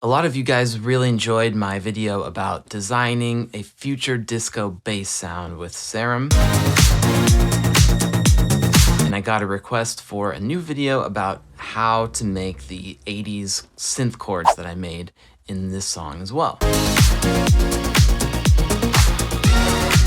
A lot of you guys really enjoyed my video about designing a future disco bass sound with Serum. And I got a request for a new video about how to make the 80s synth chords that I made in this song as well.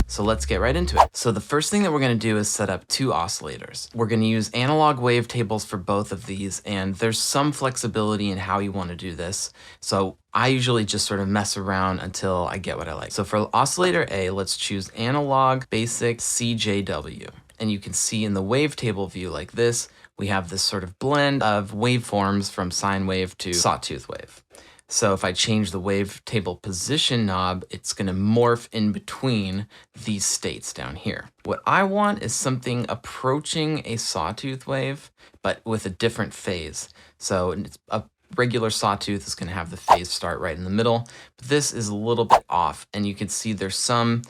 So let's get right into it. So the first thing that we're going to do is set up two oscillators. We're going to use analog wavetables for both of these, and there's some flexibility in how you want to do this. So I usually just sort of mess around until I get what I like. So for Oscillator A, let's choose analog basic CJW. And you can see in the wavetable view like this, we have this sort of blend of waveforms from sine wave to sawtooth wave. So if I change the wavetable position knob, it's going to morph in between these states down here. What I want is something approaching a sawtooth wave, but with a different phase. So a regular sawtooth is going to have the phase start right in the middle, but this is a little bit off, and you can see there's some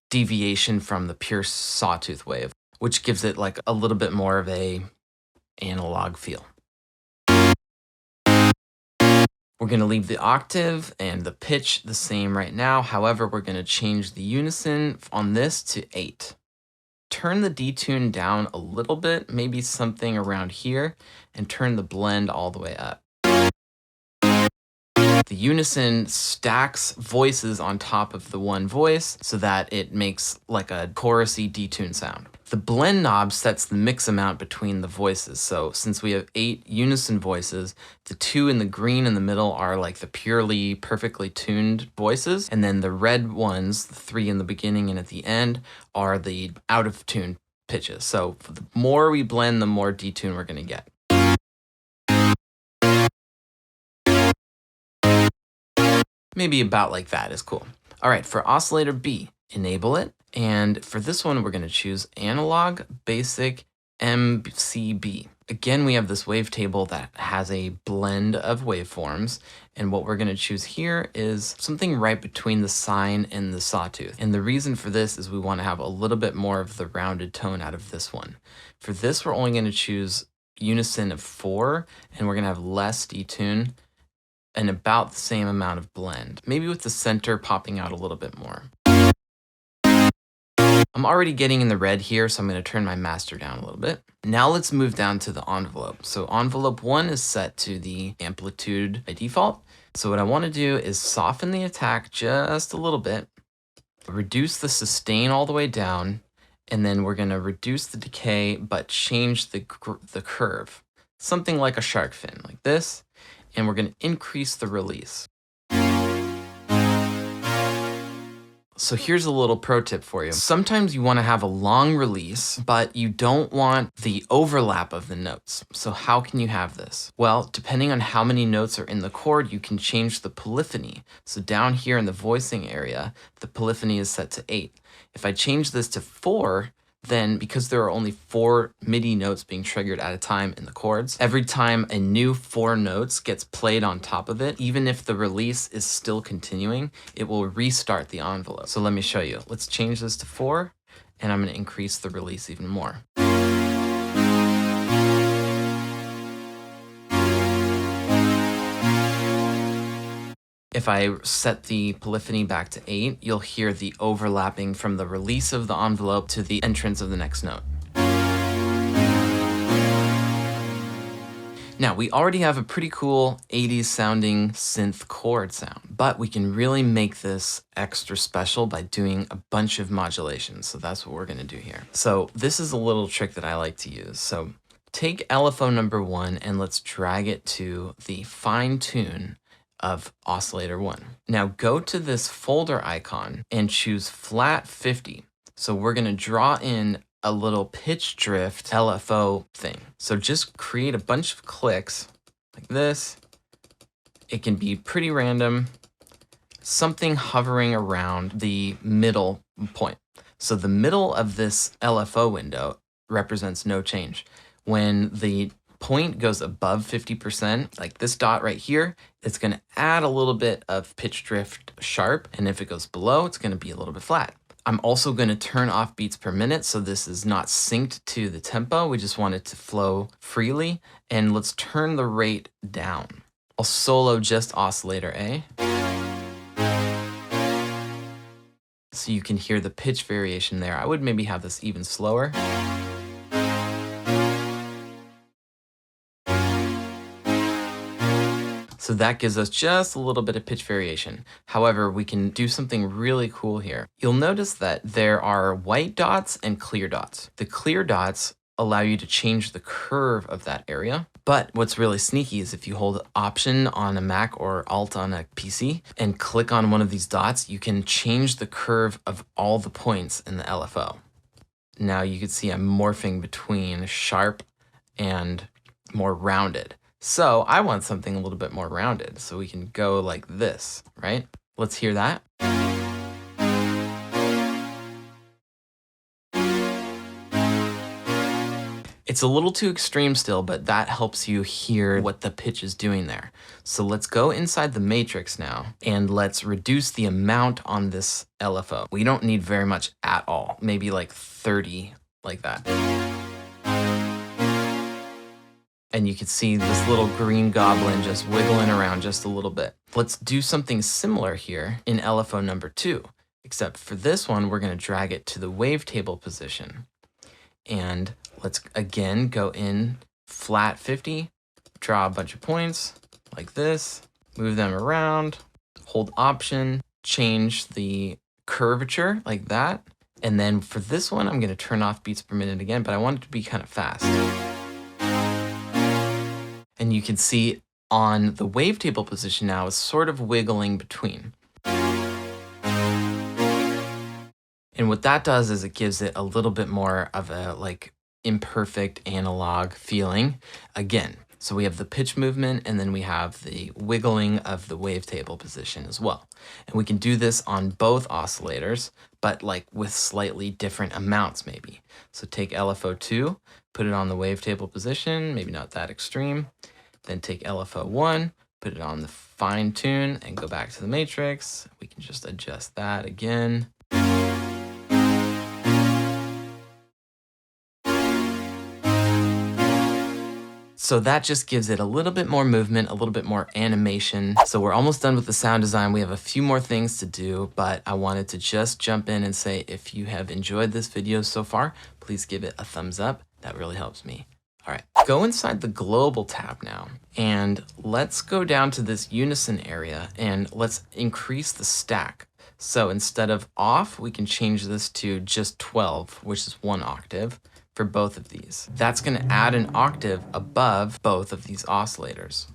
deviation from the pure sawtooth wave, which gives it like a little bit more of a analog feel. We're going to leave the octave and the pitch the same right now. However, we're going to change the unison on this to 8. Turn the detune down a little bit, maybe something around here, and turn the blend all the way up. The unison stacks voices on top of the one voice so that it makes like a chorusy detune sound. The blend knob sets the mix amount between the voices. So since we have 8 unison voices, the 2 in the green in the middle are like the purely perfectly tuned voices. And then the red ones, the 3 in the beginning and at the end, are the out of tune pitches. So the more we blend, the more detune we're going to get. Maybe about like that is cool. All right, for Oscillator B, enable it. And for this one, we're going to choose analog basic MCB. Again, we have this wavetable that has a blend of waveforms. And what we're going to choose here is something right between the sine and the sawtooth. And the reason for this is we want to have a little bit more of the rounded tone out of this one. For this, we're only going to choose unison of 4, and we're going to have less detune and about the same amount of blend, maybe with the center popping out a little bit more. I'm already getting in the red here, so I'm going to turn my master down a little bit. Now let's move down to the envelope. So envelope 1 is set to the amplitude by default. So what I want to do is soften the attack just a little bit, reduce the sustain all the way down, and then we're going to reduce the decay, but change the curve. Something like a shark fin, like this. And we're going to increase the release. So here's a little pro tip for you. Sometimes you want to have a long release, but you don't want the overlap of the notes. So how can you have this? Well, depending on how many notes are in the chord, you can change the polyphony. So down here in the voicing area, the polyphony is set to 8. If I change this to 4, then because there are only 4 MIDI notes being triggered at a time in the chords, every time a new 4 notes gets played on top of it, even if the release is still continuing, it will restart the envelope. So let me show you. Let's change this to 4, and I'm going to increase the release even more. If I set the polyphony back to 8, you'll hear the overlapping from the release of the envelope to the entrance of the next note. Now, we already have a pretty cool 80s sounding synth chord sound, but we can really make this extra special by doing a bunch of modulations. So that's what we're going to do here. So this is a little trick that I like to use. So take LFO number 1 and let's drag it to the fine tune of Oscillator 1. Now go to this folder icon and choose flat 50. So we're going to draw in a little pitch drift LFO thing. So just create a bunch of clicks like this. It can be pretty random, something hovering around the middle point. So the middle of this LFO window represents no change. When the point goes above 50%, like this dot right here, it's going to add a little bit of pitch drift sharp. And if it goes below, it's going to be a little bit flat. I'm also going to turn off beats per minute, so this is not synced to the tempo. We just want it to flow freely. And let's turn the rate down. I'll solo just Oscillator A. So you can hear the pitch variation there. I would maybe have this even slower. So that gives us just a little bit of pitch variation. However, we can do something really cool here. You'll notice that there are white dots and clear dots. The clear dots allow you to change the curve of that area. But what's really sneaky is if you hold Option on a Mac or Alt on a PC and click on one of these dots, you can change the curve of all the points in the LFO. Now you can see I'm morphing between sharp and more rounded. So I want something a little bit more rounded, so we can go like this, right? Let's hear that. It's a little too extreme still, but that helps you hear what the pitch is doing there. So let's go inside the matrix now, and let's reduce the amount on this LFO. We don't need very much at all, maybe like 30, like that. And you can see this little green goblin just wiggling around just a little bit. Let's do something similar here in LFO number 2, except for this one, we're gonna drag it to the wavetable position. And let's again go in flat 50, draw a bunch of points like this, move them around, hold Option, change the curvature like that. And then for this one, I'm gonna turn off beats per minute again, but I want it to be kind of fast. And you can see on the wavetable position now is sort of wiggling between. And what that does is it gives it a little bit more of a like imperfect analog feeling again. So we have the pitch movement and then we have the wiggling of the wavetable position as well. And we can do this on both oscillators, but like with slightly different amounts maybe. So take LFO2, put it on the wavetable position, maybe not that extreme. Then take LFO1, put it on the fine tune and go back to the matrix. We can just adjust that again. So that just gives it a little bit more movement, a little bit more animation. So we're almost done with the sound design. We have a few more things to do, but I wanted to just jump in and say, if you have enjoyed this video so far, please give it a thumbs up. That really helps me. All right, go inside the global tab now, and let's go down to this unison area and let's increase the stack. So instead of off, we can change this to just 12, which is 1 octave. For both of these. That's going to add an octave above both of these oscillators.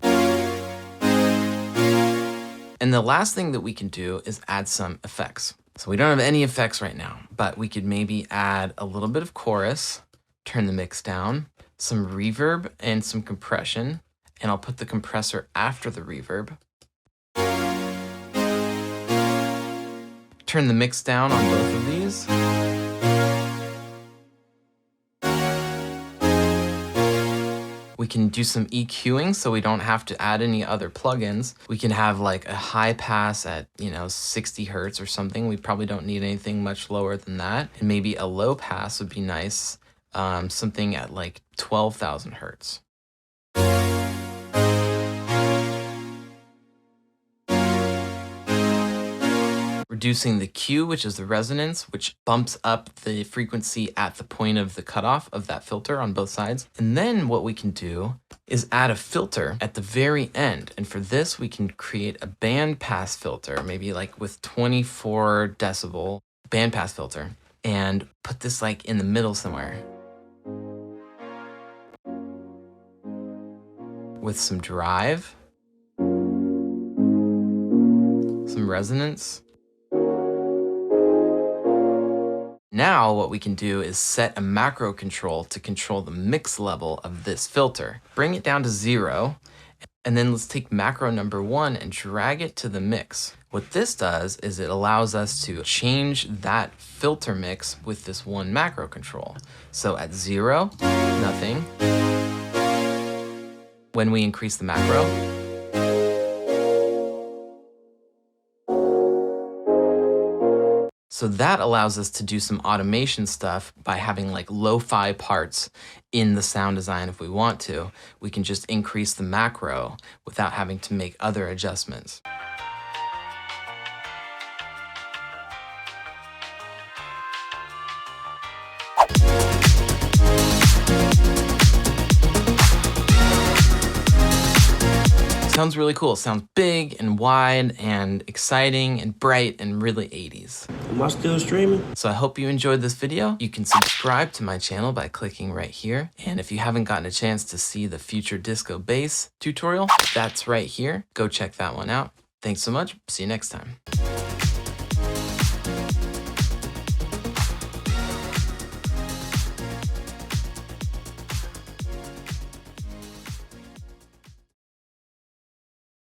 And the last thing that we can do is add some effects. So we don't have any effects right now, but we could maybe add a little bit of chorus, turn the mix down, some reverb and some compression, and I'll put the compressor after the reverb. Turn the mix down on both of these. We can do some EQing so we don't have to add any other plugins. We can have like a high pass at, 60 hertz or something. We probably don't need anything much lower than that. And maybe a low pass would be nice, something at like 12,000 hertz. Reducing the Q, which is the resonance, which bumps up the frequency at the point of the cutoff of that filter on both sides. And then what we can do is add a filter at the very end. And for this, we can create a band pass filter, maybe like with 24 decibel band pass filter, and put this like in the middle somewhere. With some drive, some resonance. Now what we can do is set a macro control to control the mix level of this filter. Bring it down to 0, and then let's take macro number 1 and drag it to the mix. What this does is it allows us to change that filter mix with this one macro control. So at 0, nothing. When we increase the macro, So that allows us to do some automation stuff by having like lo-fi parts in the sound design if we want to. We can just increase the macro without having to make other adjustments. Sounds really cool. Sounds big and wide and exciting and bright and really 80s. Am I still streaming? So I hope you enjoyed this video. You can subscribe to my channel by clicking right here. And if you haven't gotten a chance to see the future disco bass tutorial, that's right here. Go check that one out. Thanks so much. See you next time.